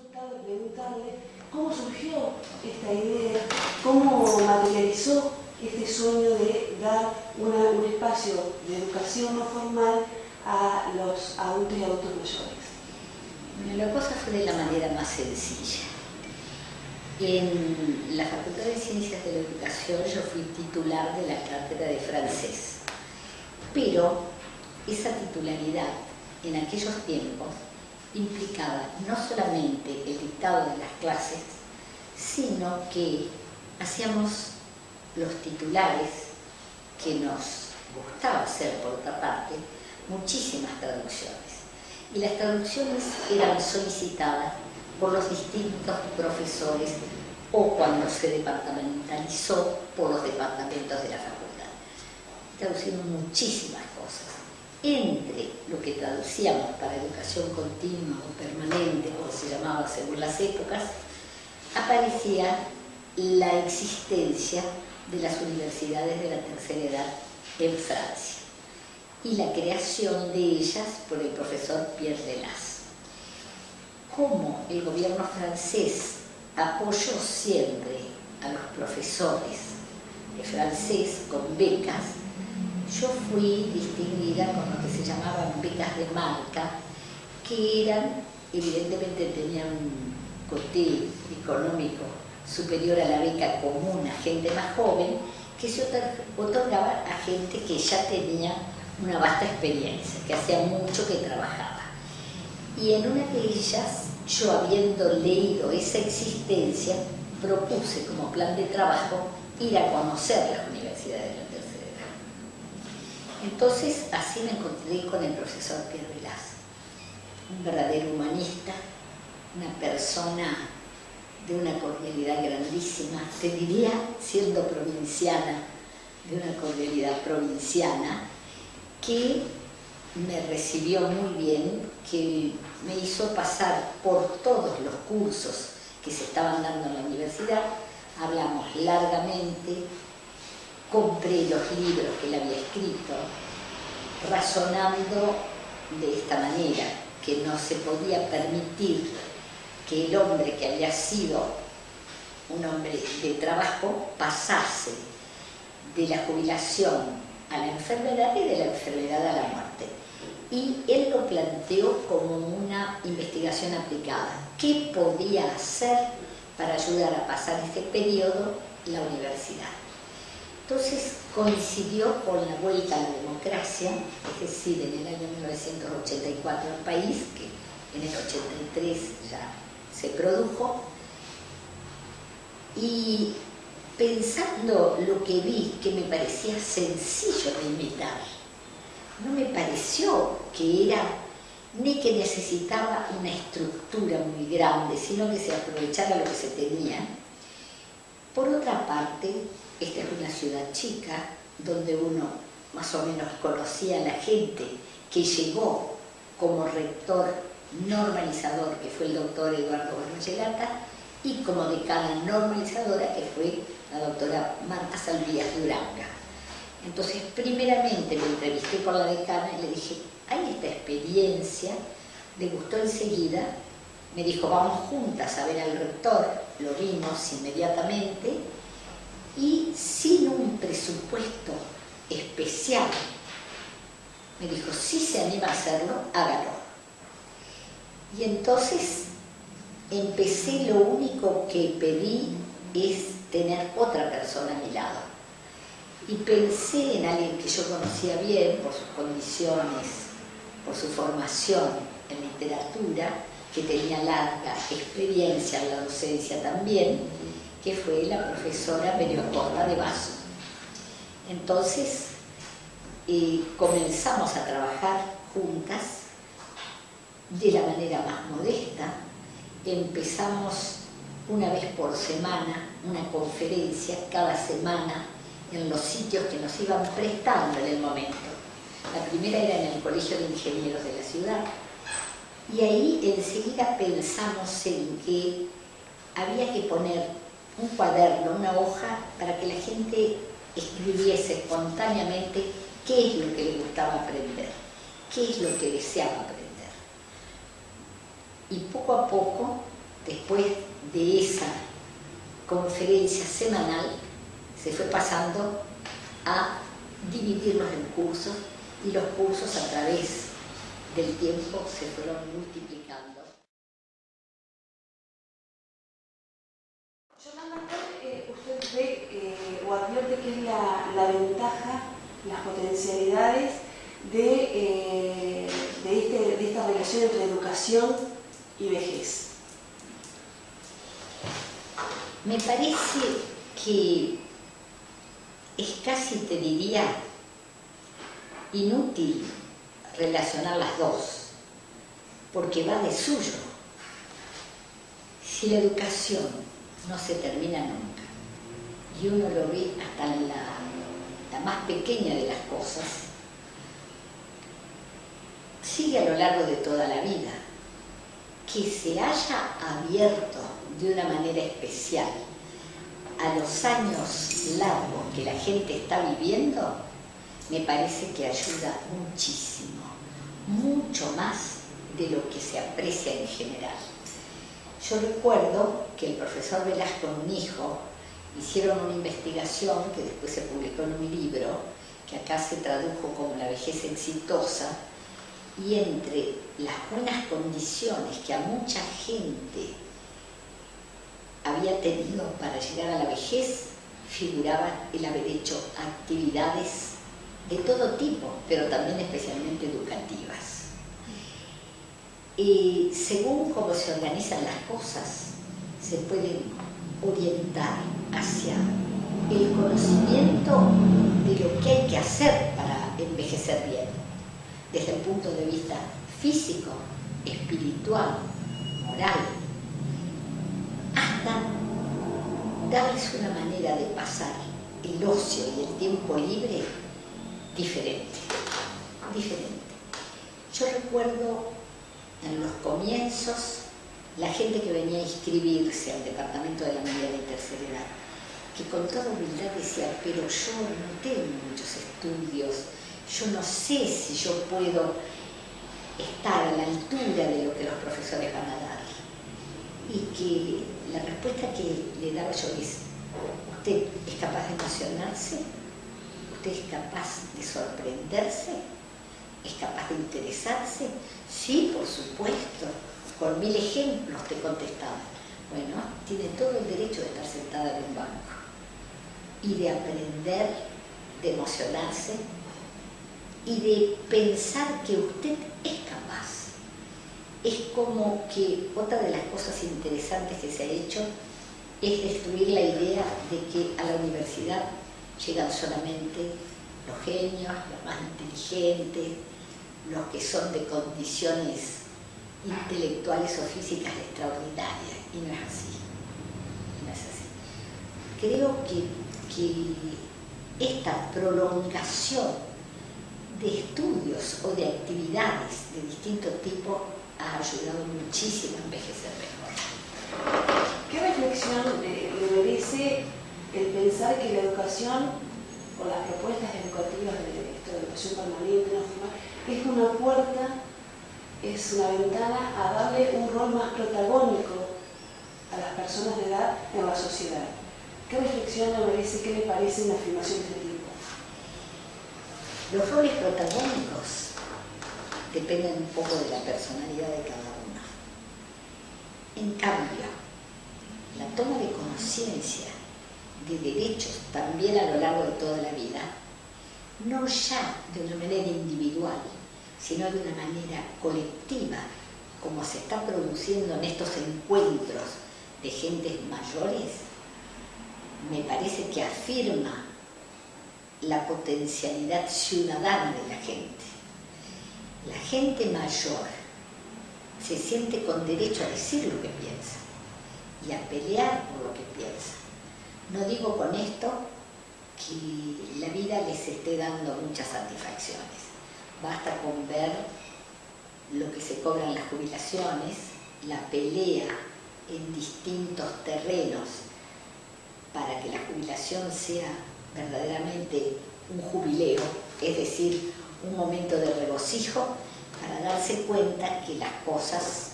consultarle, preguntarle cómo surgió esta idea, cómo materializó este sueño de dar un espacio de educación no formal a los adultos y adultos mayores. Bueno, la cosa fue de la manera más sencilla. En la Facultad de Ciencias de la Educación yo fui titular de la cátedra de francés, pero esa titularidad en aquellos tiempos implicaba no solamente el dictado de las clases, sino que hacíamos los titulares, que nos gustaba hacer por otra parte, muchísimas traducciones. Y las traducciones eran solicitadas por los distintos profesores o cuando se departamentalizó por los departamentos de la facultad. Traducimos muchísimas cosas. Entre lo que traducíamos para educación continua o permanente, como se llamaba según las épocas, aparecía la existencia de las universidades de la tercera edad en Francia y la creación de ellas por el profesor Pierre Delas. Como el gobierno francés apoyó siempre a los profesores de francés con becas, yo fui distinguida con lo que se llamaban becas de marca, que eran, evidentemente tenían un coste económico superior a la beca común a gente más joven, que se otorgaba a gente que ya tenía una vasta experiencia, que hacía mucho que trabajaba. Y en una de ellas, yo habiendo leído esa existencia, propuse como plan de trabajo ir a conocer las universidades de la tercera edad. Entonces, así me encontré con el profesor Pierre Delas, un verdadero humanista, una persona de una cordialidad grandísima, te diría, siendo provinciana, de una cordialidad provinciana, que me recibió muy bien, que me hizo pasar por todos los cursos que se estaban dando en la universidad, hablamos largamente, compré los libros que él había escrito, razonando de esta manera, que no se podía permitir que el hombre que había sido un hombre de trabajo pasase de la jubilación a la enfermedad y de la enfermedad a la muerte. Y él lo planteó como una investigación aplicada. ¿Qué podía hacer para ayudar a pasar este periodo la universidad? Entonces coincidió con la vuelta a la democracia, es decir, en el año 1984 al país, que en el 83 ya se produjo, y pensando lo que vi, que me parecía sencillo de imitar, no me pareció que era ni que necesitaba una estructura muy grande, sino que se aprovechara lo que se tenía. Por otra parte, esta es una ciudad chica, donde uno más o menos conocía a la gente que llegó como rector normalizador, que fue el doctor Eduardo Barcelata, y como decana normalizadora, que fue la doctora Marta Salvías Duranga. Entonces, primeramente me entrevisté con la decana y le dije, hay esta experiencia, le gustó enseguida, me dijo, vamos juntas a ver al rector, lo vimos inmediatamente, y sin un presupuesto especial, me dijo, si se anima a hacerlo, hágalo. Y entonces empecé, lo único que pedí es tener otra persona a mi lado. Y pensé en alguien que yo conocía bien por sus condiciones, por su formación en literatura, que tenía larga experiencia en la docencia también, que fue la profesora Beriocorda de Basso. Entonces comenzamos a trabajar juntas de la manera más modesta. Empezamos una vez por semana una conferencia, cada semana, en los sitios que nos iban prestando en el momento. La primera era en el Colegio de Ingenieros de la ciudad, y ahí enseguida pensamos en que había que poner un cuaderno, una hoja, para que la gente escribiese espontáneamente qué es lo que le gustaba aprender, qué es lo que deseaba aprender. Y poco a poco después de esa conferencia semanal, se fue pasando a dividirlos en cursos, y los cursos a través del tiempo se fueron multiplicando. Yolanda, usted ve o advierte que es la ventaja, las potencialidades de esta relación entre educación y vejez. Me parece que es casi, te diría, inútil relacionar las dos, porque va de suyo. Si la educación no se termina nunca, y uno lo ve hasta en la más pequeña de las cosas, sigue a lo largo de toda la vida. Que se haya abierto de una manera especial a los años largos que la gente está viviendo, me parece que ayuda muchísimo, mucho más de lo que se aprecia en general. Yo recuerdo que el profesor Velasco y un hijo hicieron una investigación que después se publicó en un libro, que acá se tradujo como La vejez exitosa, y entre las buenas condiciones que a mucha gente había tenido para llegar a la vejez, figuraba el haber hecho actividades de todo tipo, pero también especialmente educativas. Y según cómo se organizan las cosas, se pueden orientar hacia el conocimiento de lo que hay que hacer para envejecer bien, desde el punto de vista físico, espiritual, moral, hasta darles una manera de pasar el ocio y el tiempo libre diferente. Yo recuerdo en los comienzos la gente que venía a inscribirse al departamento de la mediana y tercera edad, que con toda humildad decía, pero yo no tengo muchos estudios, yo no sé si yo puedo estar a la altura de lo que los profesores van a dar. Y que la respuesta que le daba yo es, ¿usted es capaz de emocionarse? ¿Usted es capaz de sorprenderse? ¿Es capaz de interesarse? Sí, por supuesto, con 1000 ejemplos te contestaba. Bueno, tiene todo el derecho de estar sentada en un banco y de aprender, de emocionarse y de pensar que usted es capaz. Es como que otra de las cosas interesantes que se ha hecho es destruir la idea de que a la universidad llegan solamente los genios, los más inteligentes, los que son de condiciones intelectuales o físicas extraordinarias, y no es así. No es así. Creo que esta prolongación de estudios o de actividades de distinto tipo ha ayudado muchísimo a envejecer mejor. ¿Qué reflexión le merece el pensar que la educación o las propuestas educativas de educación permanente no formal es una puerta, es una ventana a darle un rol más protagónico a las personas de edad en la sociedad? ¿Qué reflexión le merece, qué le parece una afirmación de este tipo? Los roles protagónicos dependen un poco de la personalidad de cada uno. En cambio, la toma de conciencia de derechos también a lo largo de toda la vida, no ya de una manera individual, sino de una manera colectiva, como se está produciendo en estos encuentros de gentes mayores, me parece que afirma la potencialidad ciudadana de la gente. La gente mayor se siente con derecho a decir lo que piensa y a pelear por lo que piensa. No digo con esto que la vida les esté dando muchas satisfacciones. Basta con ver lo que se cobran las jubilaciones, la pelea en distintos terrenos para que la jubilación sea verdaderamente un jubileo, es decir, un momento de regocijo, para darse cuenta que las cosas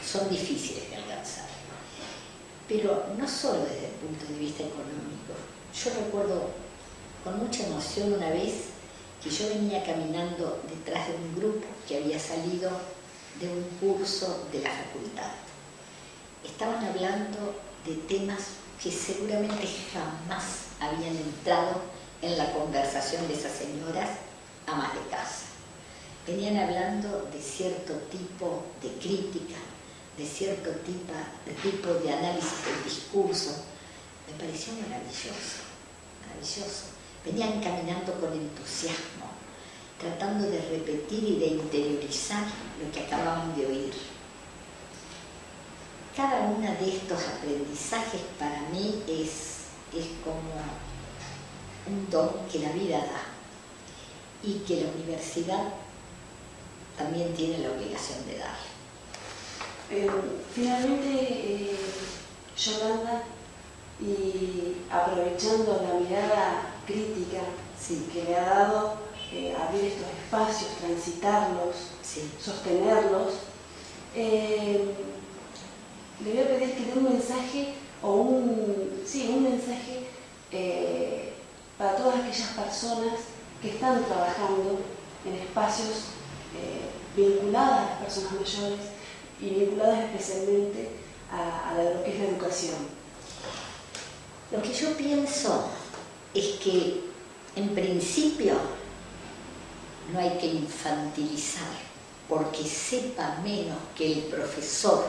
son difíciles de alcanzar. pero no solo desde el punto de vista económico. Yo recuerdo con mucha emoción una vez que yo venía caminando detrás de un grupo que había salido de un curso de la facultad. Estaban hablando de temas que seguramente jamás habían entrado en la conversación de esas señoras amas de casa. Venían hablando de cierto tipo de crítica, de cierto tipo de análisis del discurso. Me pareció maravilloso, maravilloso. Venían caminando con entusiasmo, tratando de repetir y de interiorizar lo que acababan de oír. Cada uno de estos aprendizajes para mí es como un don que la vida da y que la universidad también tiene la obligación de dar. Finalmente, Yolanda, y aprovechando la mirada crítica que le ha dado abrir estos espacios, transitarlos, sostenerlos, le voy a pedir que dé un mensaje un mensaje para todas aquellas personas que están trabajando en espacios vinculadas a las personas mayores y vinculadas especialmente a lo que es la educación. Lo que yo pienso es que, en principio, no hay que infantilizar, porque sepa menos que el profesor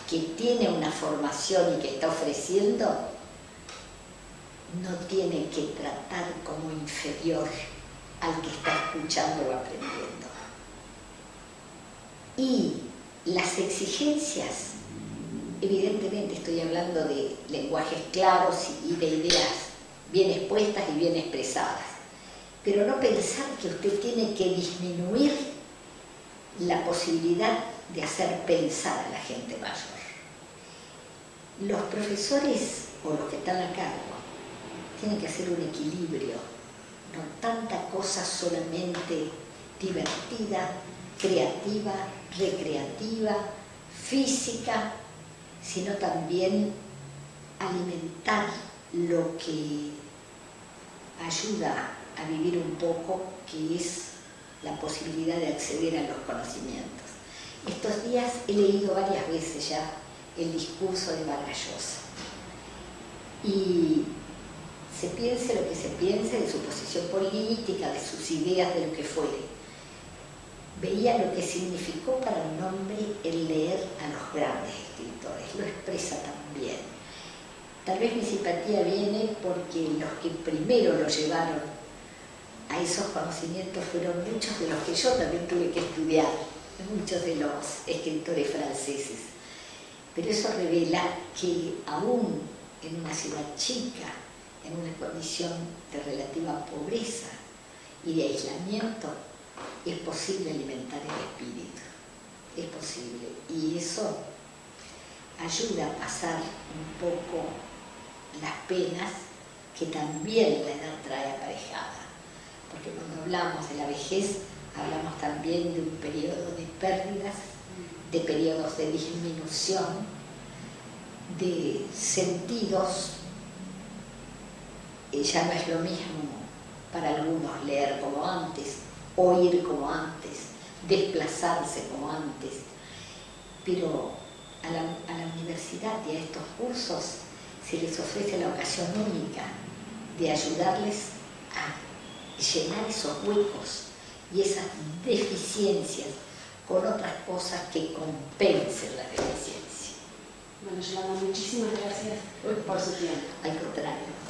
que tiene una formación y que está ofreciendo, no tiene que tratar como inferior al que está escuchando o aprendiendo. Y las exigencias, evidentemente estoy hablando de lenguajes claros y de ideas bien expuestas y bien expresadas, pero no pensar que usted tiene que disminuir la posibilidad de hacer pensar a la gente mayor. Los profesores o los que están a cargo tienen que hacer un equilibrio, no tanta cosa solamente divertida, creativa, recreativa, física, sino también alimentar lo que ayuda a vivir un poco, que es la posibilidad de acceder a los conocimientos. Estos días he leído varias veces ya el discurso de Vargas Llosa, y se piense lo que se piense de su posición política, de sus ideas, de lo que fuere. Veía lo que significó para un hombre el leer a los grandes escritores, lo expresa también. Tal vez mi simpatía viene porque los que primero lo llevaron a esos conocimientos fueron muchos de los que yo también tuve que estudiar, muchos de los escritores franceses. Pero eso revela que aún en una ciudad chica, en una condición de relativa pobreza y de aislamiento, es posible alimentar el espíritu, es posible, y eso ayuda a pasar un poco las penas que también la edad trae aparejada, porque cuando hablamos de la vejez hablamos también de un periodo de pérdidas, de periodos de disminución, de sentidos. Ya no es lo mismo para algunos leer como antes, oír como antes, desplazarse como antes, pero a la universidad y a estos cursos se les ofrece la ocasión única de ayudarles a llenar esos huecos y esas deficiencias con otras cosas que compensen la deficiencia. Bueno, Yolanda, muchísimas gracias por su tiempo. Al contrario.